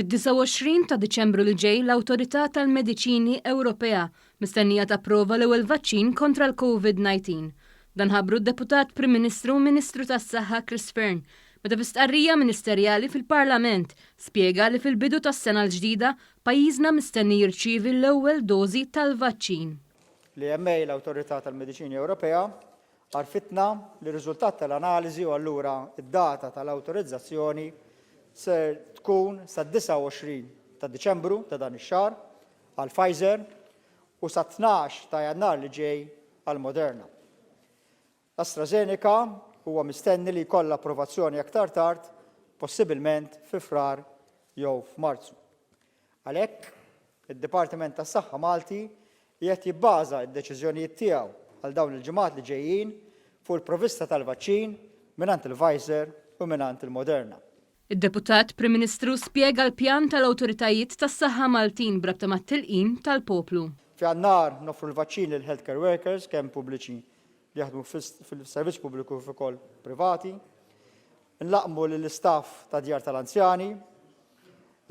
Fid-29 ta' Diċembru li ġej l-Awtorità tal-Mediċini Ewropea mistennija tapprova l-ewwel vaċċin kontra l-COVID-19. Dan ħabbru d-Deputat Prim Ministru u Ministru tas-Saħħa Chris Fearn meta f'istqarrija ministerjali fil-Parlament spjega li fil-bidu tas-sena l-ġdida pajjiżna mistenni jirċievi l-ewwel dożi tal-vaċċin. L-EMA l-Awtorità tal-Mediċini Ewropea għarfitna li riżultat tal-analiżi u allura id-data tal-awtorizzazzjoni ser tkun sa' 29 ta' Diċembru ta' dan ix-xahar għal Pfizer u sa' 12 ta' Jannar li ġej għal Moderna. AstraZeneca huwa mistenni li jkollha approvazzjoni aktar tard, possibilment fi Frar jew f'Marzu. Għalhekk, id-Dipartiment tas-Saħħa Malti qiegħed jibbaża d-deċiżjonijiet tiegħu għal dawn il-ġimgħat li ġejjin fuq il-provvista tal-vaċċin mingħand il-Pfizer u mingħand il-Moderna. Id-Deputat Prim Ministru spjega l-pjan tal-awtoritajiet tas-saħħa Maltin brabta mat-tilqim tal-poplu. F'Jannar noffru l-vaċċin lil healthcare workers kemm pubbliċi li jaħdmu fil-servizz pubbliku u ukoll privati, nlaqmu lill-istaff ta' djar tal-anzjani,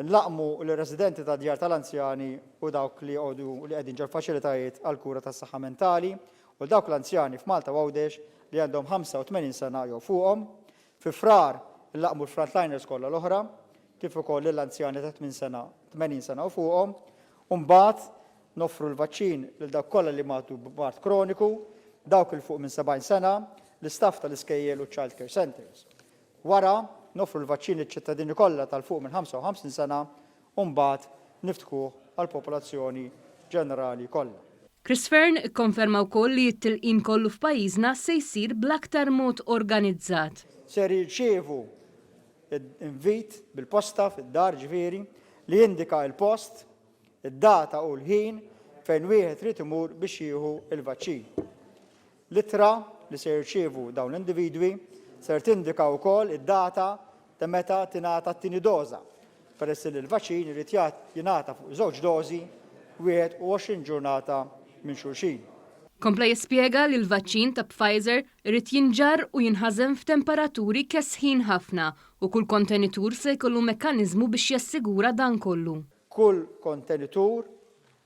nlaqmu l-residenti ta' djar tal-anzjani u dawk li qegħdin ġol faċilitajiet għal kura tas-saħħa mentali u dawk l-anzjani f'Malta Għawdex li għandhom 85 sena jew fuqhom. Fi Frar nlaqmu l-frontliners kollha l-oħra, kif ukoll lill-anzjani ta' 80 sena u fuqhom, u mbagħad noffru l-vaċċin lil dawk kollha li matu b'mart kroniku, dawk il fuq minn 70 sena, l-istaff tal-iskejjel u child care centers. Wara noffru l-vaċċin liċ-ċittadini kollha tal-fuq minn 55 sena u mbagħad niftħuh għall-popolazzjoni ġenerali kollha. Chris Fearn ikkonferma wkoll li t-tilqim kollu f'pajjiżna se jsir bl-aktar mod organizzat. Ser jirċievu invit bil-posta fid-dar ġifieri li jindika l-post, id-data u l-ħin fejn wieħed trid imur biex jieħu l-vaċċin. L-ittra li se jirċievu dawn l-individwi ser tindika wkoll id-data ta' meta tingħata t-tieni doża, peress li l-vaċċin irid jingħata fuq żewġ dożi 21 ġurnata minn xulxin. Kompla jispjega li l-vaċċin ta' Pfizer irid jinġar u jinħażen f'temperaturi kesħin ħafna u kull kontenitur se jkollu mekkaniżmu biex jassigura dan kollu. Kull kontenitur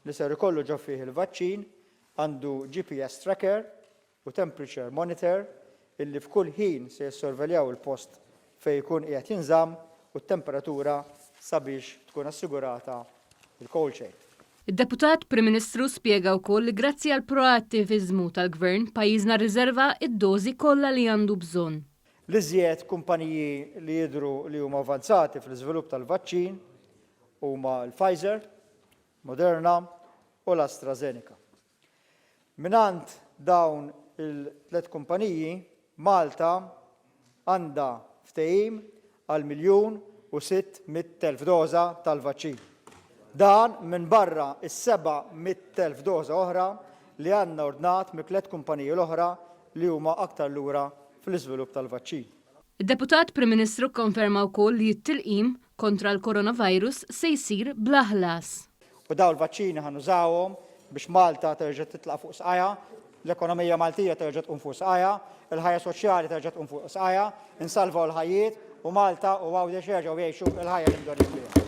li ser ikollu ġo fih il-vaċċin għandu GPS tracker u temperature monitor illi f'kull ħin se jissorveljaw il-post fejn jkun qiegħed jinżamm u t-temperatura sabiex tkun assigurata il-cold chain. Id-Deputat Prim Ministru spjega wkoll li grazzi għal proattiviżmu tal-Gvern pajjiżna rriserva id-dożi kollha li għandu bżonn. L-iżjed kumpaniji li jidhru li huma avanzati fl-iżvilupp tal-vaċċin huma l-Pfizer, Moderna u l-AstraZeneca. Minant dawn il-tliet kumpaniji, Malta għandha ftehim għal 1,600,000 doża tal-vaċċin. Dan minn barra is-700,000 doża oħra li għandna ordnat mill-tliet kumpaniji l-oħra li huma aktar lura fl-iżvilupp tal-vaċċin. Id-Deputat Prim Ministru konferma wkoll li t-tilqim kontra l-coronavirus se jsir bla ħlas. U dawn il-vaċċini ħanużawhom biex Malta terġa' titlaq fuq sqajja, l-ekonomija Maltija terġa' tqum fuq sqajja, il-ħajja soċjali terġa' tqum fuq sqajja, insalvaw l-ħajjiet u Malta u Għawdex jerġgħu jgħixu l-ħajja li mdorrin fiha.